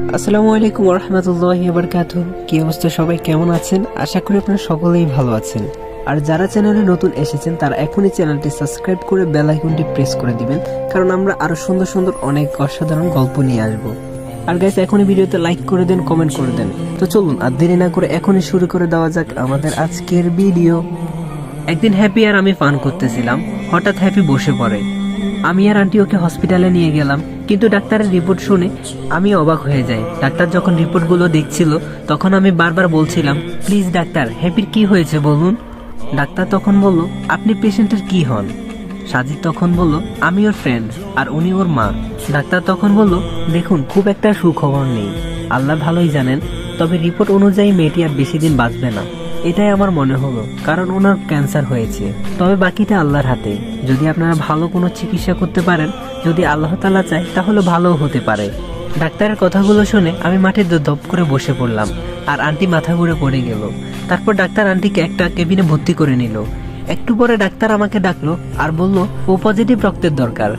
আসসালামু আলাইকুম ওয়া রাহমাতুল্লাহি ওয়া বারাকাতুহু। কি অবস্থা সবাই, কেমন আছেন? আশা করি আপনারা সকলেই ভালো আছেন। আর যারা চ্যানেলে নতুন এসেছেন তারা এখনই চ্যানেলটি সাবস্ক্রাইব করে বেল আইকনটি প্রেস করে দিবেন, কারণ আমরা আরো সুন্দর সুন্দর অনেক অসাধারণ গল্প নিয়ে আসব। আর গাইস, এখনই ভিডিওতে লাইক করে দেন, কমেন্ট করে দেন। তো চলুন আর দেরি না করে এখনই শুরু করে দেওয়া যাক আমাদের আজকের ভিডিও। একদিন হ্যাপি আর আমি ফান করতেছিলাম, হঠাৎ হ্যাপি বসে পড়ে। আমি আর আন্টি ওকে হসপিটালে নিয়ে গেলাম, কিন্তু ডাক্তারের রিপোর্ট শুনে আমি অবাক হয়ে যাই। ডাক্তার যখন রিপোর্টগুলো দেখছিল তখন আমি বারবার বলছিলাম, প্লিজ ডাক্তার, হ্যাপির কি হয়েছে বলুন। ডাক্তার তখন বলল, আপনি পেশেন্টের কি হন? সাজিদ তখন বলল, আমি ওর ফ্রেন্ড আর উনি ওর মা। ডাক্তার তখন বলল, দেখুন, খুব একটা সুখবর নেই, আল্লাহ ভালোই জানেন, তবে রিপোর্ট অনুযায়ী মেয়েটি আর বেশি দিন বাঁচবে না। এটাই আমার মনে হলো, কারণ ওনার ক্যান্সার হয়েছে। তবে বাকিটা আল্লাহর হাতে, যদি আপনারা ভালো কোনো চিকিৎসা করতে পারেন, যদি আল্লাহ তাআলা চায় তাহলে ভালোও হতে পারে। ডাক্তারের কথাগুলো শুনে আমি মাঠে দপ করে বসে পড়লাম, আর আন্টি মাথা ঘুরে পড়ে গেল। তারপর ডাক্তার আন্টিকে একটা কেবিনে ভর্তি করে নিল। একটু পরে ডাক্তার আমাকে ডাকলো আর বলল, ও পজিটিভ রক্তের দরকার।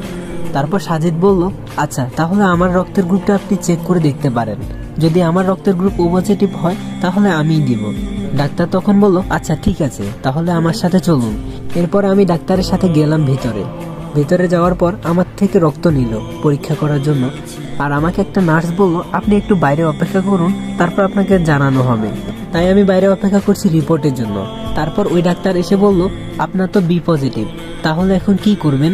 তারপর সাজিদ বলল, আচ্ছা, তাহলে আমার রক্তের গ্রুপটা আপনি চেক করে দেখতে পারেন, যদি আমার রক্তের গ্রুপ ও পজিটিভ হয় তাহলে আমিই দিব। ডাক্তার তখন বলল, আচ্ছা ঠিক আছে, তাহলে আমার সাথে চলুন। এরপর আমি ডাক্তারের সাথে গেলাম ভিতরে যাওয়ার পর আমার থেকে রক্ত নিল পরীক্ষা করার জন্য। আর আমাকে একটা নার্স বলল, আপনি একটু বাইরে অপেক্ষা করুন, তারপর আপনাকে জানানো হবে। তাই আমি বাইরে অপেক্ষা করছি রিপোর্টের জন্য। তারপর ওই ডাক্তার এসে বলল, আপনার তো বি পজিটিভ, তাহলে এখন কি করবেন?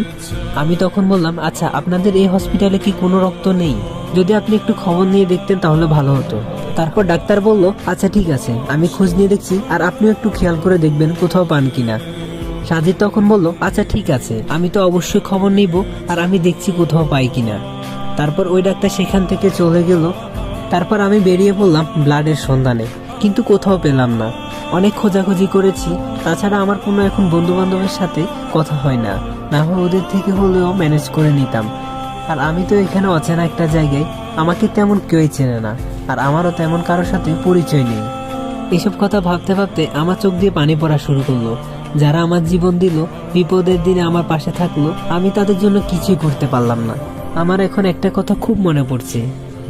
আমি তখন বললাম, আচ্ছা, আপনাদের এই হসপিটালে কি কোনো রক্ত নেই? যদি আপনি একটু খবর নিয়ে দেখতেন তাহলে ভালো হতো। তারপর ডাক্তার বলল, আচ্ছা ঠিক আছে, আমি খোঁজ নিয়ে দেখছি, আর আপনিও একটু খেয়াল করে দেখবেন কোথাও পান কিনা। সাজিদ তখন বলল, আচ্ছা ঠিক আছে, আমি তো অবশ্যই খবর নিব, আর আমি দেখছি কোথাও পাই কিনা। তারপর ওই ডাক্তার সেখান থেকে চলে গেল। তারপর আমি বেরিয়ে পড়লাম ব্লাডের সন্ধানে, কিন্তু কোথাও পেলাম না। অনেক খোঁজাখুঁজি করেছি, তাছাড়া আমার কোনো এখন বন্ধু বান্ধবের সাথে কথা হয় না, না হয় ওদের থেকে হলেও ম্যানেজ করে নিতাম। আর আমি তো এখানে অচেনা একটা জায়গায়, আমাকে তেমন কেউই চেনে না, আর আমারও তেমন কারোর সাথে পরিচয় নেই। এসব কথা ভাবতে ভাবতে আমার চোখ দিয়ে পানি পড়া শুরু করলো। যারা আমার জীবন দিল, বিপদের দিনে আমার পাশে থাকলো, আমি তাদের জন্য কিছুই করতে পারলাম না। আমার এখন একটা কথা খুব মনে পড়ছে,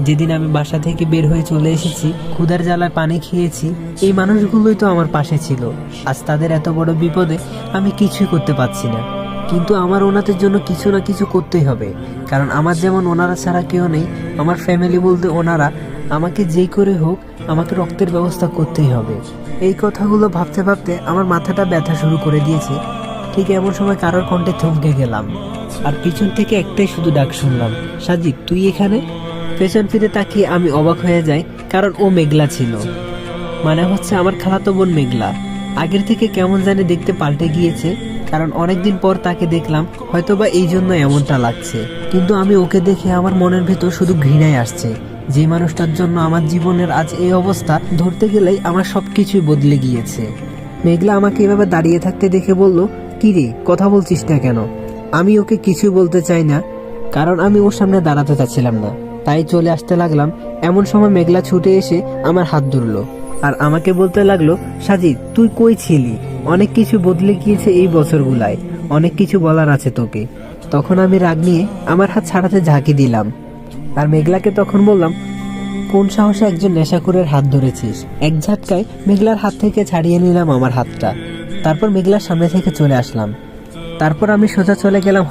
যেদিন আমি বাসা থেকে বের হয়ে চলে এসেছি, ক্ষুধার জ্বালায় পানি খেয়েছি, এই মানুষগুলোই তো আমার পাশে ছিল। আজ তাদের এত বড় বিপদে আমি কিছুই করতে পারছি না, কিন্তু আমার ওনাদের জন্য কিছু না কিছু করতেই হবে, কারণ আমার যেমন ওনারা ছাড়া কেউ নেই। আমার ফ্যামিলি বলতে ওনারা, আমাকে যেই করে হোক আমাকে রক্তের ব্যবস্থা করতেই হবে। এই কথাগুলো ভাবতে ভাবতে আমার মাথাটা ব্যথা শুরু করে দিয়েছে। ঠিক এমন সময় কারোর কণ্ঠে থমকে গেলাম, আর পিছন থেকে একটাই শুধু ডাক শুনলাম, সাজিদ, তুই এখানে? পেছন ফিরে তাকিয়ে আমি অবাক হয়ে যাই, কারণ ও মেঘলা ছিল। মানে হচ্ছে আমার খালাতো বোন মেঘলা। আগের থেকে কেমন জানি দেখতে পাল্টে গিয়েছে, কারণ অনেকদিন পর তাকে দেখলাম, হয়তোবা এই জন্য এমনটা লাগছে। কিন্তু আমি ওকে দেখে আমার মনের ভেতর শুধু ঘৃণাই আসছে। যে মানুষটার জন্য আমার জীবনের আজ এই অবস্থা, ধরতে গেলেই আমার সবকিছুই বদলে গিয়েছে। মেঘলা আমাকে এভাবে দাঁড়িয়ে থাকতে দেখে বলল, কি রে, কথা বলছিস না কেন? আমি ওকে কিছুই বলতে চাই না, কারণ আমি ওর সামনে দাঁড়াতে চাচ্ছিলাম না, তাই চলে আসতে লাগলাম। এমন সময় মেঘলা ছুটে এসে আমার হাত ধরলো, আর আমাকে বলতে লাগলো, সাজিদ, তুই কই ছিলি? অনেক কিছু বদলে গিয়েছে এই বছরগুলায়, অনেক কিছু বলার আছে তোকে। তখন আমি রাগ নিয়ে আমার হাত ছাড়াতে ঝাঁকি দিলাম, আর মেঘলাকে তখন বললাম, কোন সাহসে একজন নেশাখোরের হাত ধরেছিস? এক ঝাটকায় মেঘলার হাত থেকে ছাড়িয়ে নিলাম আমার হাতটা। তারপর মেঘলার সামনে থেকে চলে আসলাম। তারপর আমি সোজা চলে গেলাম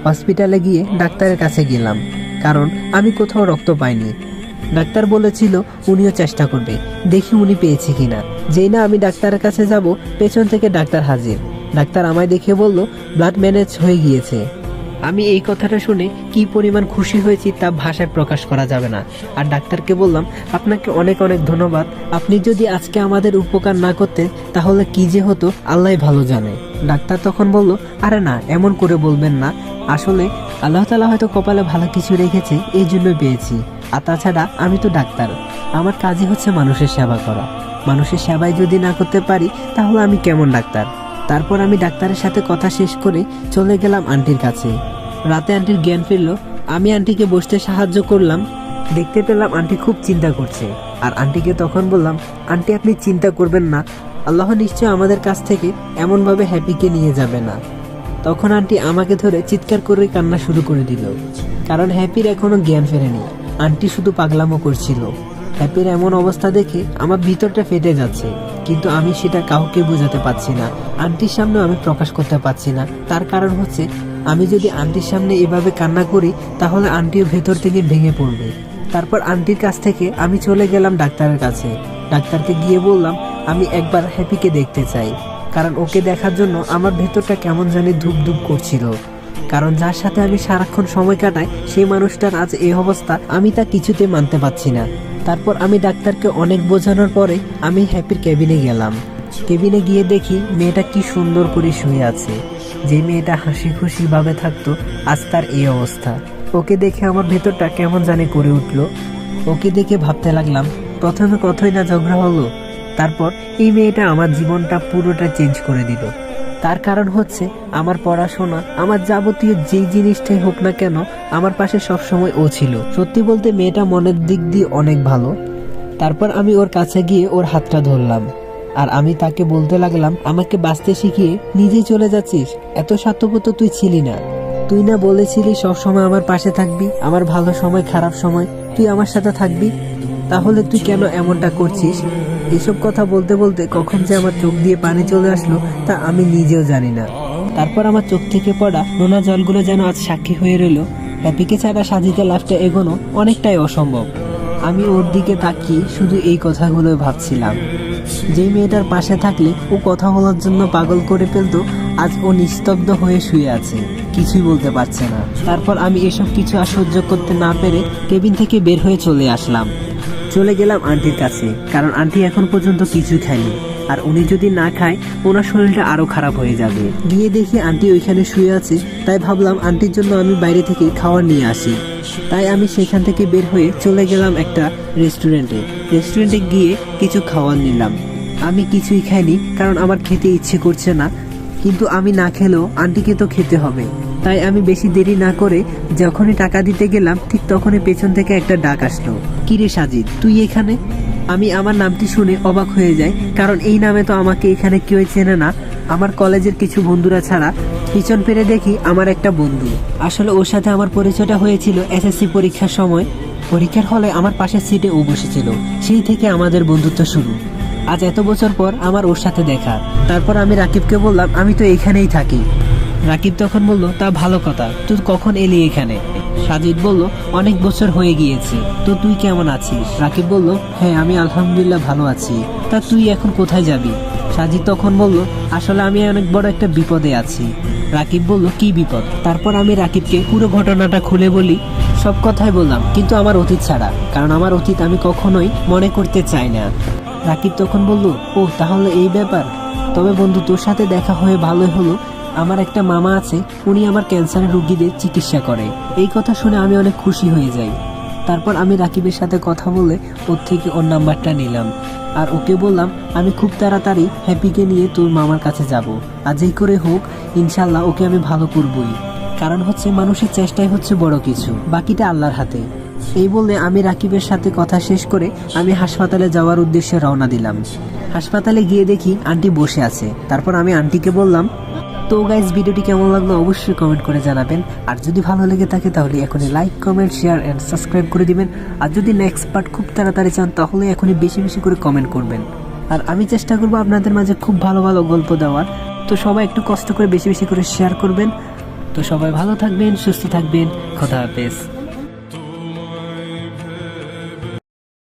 হসপিটালে গিয়ে ডাক্তারের কাছে গেলাম, কারণ আমি কোথাও রক্ত পাইনি। ডাক্তার বলেছিল উনিও চেষ্টা করবে, দেখি উনি পেয়েছে কিনা। যেই না আমি ডাক্তারের কাছে যাব, পেছন থেকে ডাক্তার হাজির। ডাক্তার আমায় দেখে বলল, ব্লাড ম্যানেজ হয়ে গিয়েছে। আমি এই কথাটা শুনে কি পরিমাণ খুশি হয়েছি তা ভাষায় প্রকাশ করা যাবে না। আর ডাক্তারকে বললাম, আপনাকে অনেক অনেক ধন্যবাদ, আপনি যদি আজকে আমাদের উপকার না করতেন তাহলে কি যে হতো আল্লাহ ভালো জানে। ডাক্তার তখন বলল, আরে না, এমন করে বলবেন না, আসলে আল্লাহ তাআলা হয়তো কপালে ভালো কিছু রেখেছে, এই জন্য পেয়েছি। আর তাছাড়া আমি তো ডাক্তার, আমার কাজই হচ্ছে মানুষের সেবা করা। মানুষের সেবাই যদি না করতে পারি তাহলে আমি কেমন ডাক্তার? তারপর আমি ডাক্তারের সাথে কথা শেষ করে চলে গেলাম আন্টির কাছে। রাতে আন্টির জ্ঞান ফিরল, আমি আন্টিকে বসতে সাহায্য করলাম। দেখতে পেলাম আন্টি খুব চিন্তা করছে, আর আন্টিকে তখন বললাম, আন্টি, আপনি চিন্তা করবেন না, আল্লাহ নিশ্চয় আমাদের কাছ থেকে এমনভাবে হ্যাপিকে নিয়ে যাবে না। তখন আন্টি আমাকে ধরে চিৎকার করে কান্না শুরু করে দিল, কারণ হ্যাপির এখনো জ্ঞান ফেরেনি। আন্টি শুধু পাগলামো করছিল। হ্যাপির এমন অবস্থা দেখে আমার ভিতরটা ফেটে যাচ্ছে, কিন্তু আমি সেটা কাউকে বোঝাতে পারছি না। আন্টির সামনে আমি প্রকাশ করতে পারছি না। তার কারণ হচ্ছে, আমি যদি আন্টির সামনে এভাবে কান্না করি তাহলে আন্টিও ভেতর থেকে ভেঙে পড়বে। তারপর আন্টির কাছ থেকে আমি চলে গেলাম ডাক্তারের কাছে। ডাক্তারকে গিয়ে বললাম আমি একবার হ্যাপিকে দেখতে চাই, কারণ ওকে দেখার জন্য আমার ভেতরটা কেমন জানি ধুপ ধুপ করছিল। কারণ যার সাথে আমি সারাক্ষণ সময় কাটাই সেই মানুষটার আজ এই অবস্থা, আমি তা কিছুতে মানতে পারছি না। তারপর আমি ডাক্তারকে অনেক বোঝানোর পরে আমি হ্যাপির কেবিনে গেলাম। কেবিনে গিয়ে দেখি মেয়েটা কি সুন্দর করে শুয়ে আছে। যে মেয়েটা হাসি খুশি ভাবে থাকতো, আজ তার এই অবস্থা। ওকে দেখে আমার ভেতরটা কেমন জানি করে উঠলো। ওকে দেখে ভাবতে লাগলাম, প্রথমে কতই না ঝগড়া হলো, তারপর এই মেয়েটা আমার জীবনটা পুরোটা চেঞ্জ করে দিল। তার কারণ হচ্ছে আমার পড়াশোনা, আমার যাবতীয় যেই জিনিসটাই হোক না কেন আমার পাশে সবসময় ও ছিল। সত্যি বলতে মেয়েটা মনের দিক দিয়ে অনেক ভালো। তারপর আমি ওর কাছে গিয়ে ওর হাতটা ধরলাম, আর আমি তাকে বলতে লাগলাম, আমাকে বাঁচতে শিখিয়ে নিজেই চলে যাচ্ছিস, এত স্বার্থপর তো তুই ছিলি না। তুই না বলেছিলি সব সময় আমার পাশে থাকবি, আমার ভালো সময় খারাপ সময় তুই আমার সাথে থাকবি, তাহলে তুই কেন এমনটা করছিস? এসব কথা বলতে বলতে কখন যে আমার চোখ দিয়ে পানি চলে আসলো তা আমি নিজেও জানি না। তারপর আমার চোখ থেকে পড়া নোনা জলগুলো যেন আজ সাক্ষী হয়ে রইল, হ্যাপিকে ছাড়া সাজিতে লাস্টে এগোনো অনেকটাই অসম্ভব। আমি ওর দিকে তাকিয়ে শুধু এই কথাগুলো ভাবছিলাম। যে মেয়েটার পাশে থাকলে ও কথা বলার জন্য পাগল করে ফেলতো, আজ ও নিস্তব্ধ হয়ে শুয়ে আছে, কিছুই বলতে পারছে না। তারপর আমি এসব কিছু আর সহ্য করতে না পেরে কেবিন থেকে বের হয়ে চলে আসলাম। চলে গেলাম আন্টির কাছে, কারণ আন্টি এখন পর্যন্ত কিছু খায়নি, আর উনি যদি না খায় ওনার শরীরটা আরো খারাপ হয়ে যাবে। গিয়ে দেখি আন্টি ওইখানে শুয়ে আছে, তাই ভাবলাম আন্টির জন্য আমি বাইরে থেকে খাবার নিয়ে আসি। তাই আমি সেখান থেকে বের হয়ে চলে গেলাম একটা রেস্টুরেন্টে গিয়ে কিছু খাবার নিলাম। আমি কিছুই খাইনি, কারণ আমার খেতে ইচ্ছে করছে না, কিন্তু আমি না খেলেও আন্টিকে তো খেতে হবে। তাই আমি বেশি দেরি না করে যখনই টাকা দিতে গেলাম, ঠিক তখনই পেছন থেকে একটা ডাক আসলো, কিরে সাজিদ তুই এখানে? আমি আমার নামটি শুনে অবাক হয়ে যাই, কারণ এই নামে তো আমাকে এখানে কেউ চেনে না, আমার কলেজের কিছু বন্ধুরা ছাড়া। পিছন ফিরে দেখি আমার একটা বন্ধু। আসলে ওর সাথে আমার পরিচয়টা হয়েছিল এসএসসি পরীক্ষার সময়। পরীক্ষার হলে আমার পাশের সিটে ও বসেছিল, সেই থেকে আমাদের বন্ধুত্ব শুরু। আজ এত বছর পর আমার ওর সাথে দেখা। তারপর আমি রাকিবকে বললাম আমি তো এখানেই থাকি। রাকিব তখন বলল, তা ভালো কথা, তুই কখন এলি এখানে? সাজিদ বলল, অনেক বছর হয়ে গিয়েছে, তো তুই কেমন আছিস? রাকিব বলল, হ্যাঁ আমি আলহামদুলিল্লাহ ভালো আছি, তা তুই এখন কোথায় যাবি? সাজিদ তখন বলল, আসলে আমি অনেক বড় একটা বিপদে আছি। রাকিব বলল, কি বিপদ? তারপর আমি রাকিবকে পুরো ঘটনাটা খুলে বলি। সব কথাই বললাম, কিন্তু আমার অতীত ছাড়া, কারণ আমার অতীত আমি কখনোই মনে করতে চাই না। রাকিব তখন বলল, ও তাহলে এই ব্যাপার? তবে বন্ধু তোর সাথে দেখা হয়ে ভালোই হলো। আমার একটা মামা আছে, উনি আমার ক্যান্সারের রোগীদের চিকিৎসা করে। এই কথা শুনে আমি অনেক খুশি হয়ে যাই। তারপর আমি রাকিবের সাথে কথা বলে ওর থেকে ওর নাম্বারটা নিলাম, আর ওকে বললাম আমি খুব তাড়াতাড়ি হ্যাপিকে নিয়ে তোর মামার কাছে যাব, আর যেই করে হোক ইনশাল্লাহ ওকে আমি ভালো করবই। কারণ হচ্ছে মানুষের চেষ্টাই হচ্ছে বড় কিছু, বাকিটা আল্লাহর হাতে। এই বলে আমি রাকিবের সাথে কথা শেষ করে আমি হাসপাতালে যাওয়ার উদ্দেশ্যে রওনা দিলাম। হাসপাতালে গিয়ে দেখি আন্টি বসে আছে। তারপর আমি আন্টিকে বললাম, তো গাইজ ভিডিওটি কেমন লাগলো অবশ্যই কমেন্ট করে জানাবেন, আর যদি ভালো লেগে থাকে তাহলে এখনই like comment share and subscribe করে দিবেন। আর যদি নেক্সট পার্ট খুব তাড়াতাড়ি চান তাহলে এখনই বেশি বেশি করে কমেন্ট করবেন, আর আমি চেষ্টা করবো আপনাদের মাঝে খুব ভালো ভালো গল্প দেওয়ার। তো সবাই একটু কষ্ট করে বেশি বেশি করে শেয়ার করবেন। তো সবাই ভালো থাকবেন, সুস্থ থাকবেন, খোদা হাফেজ।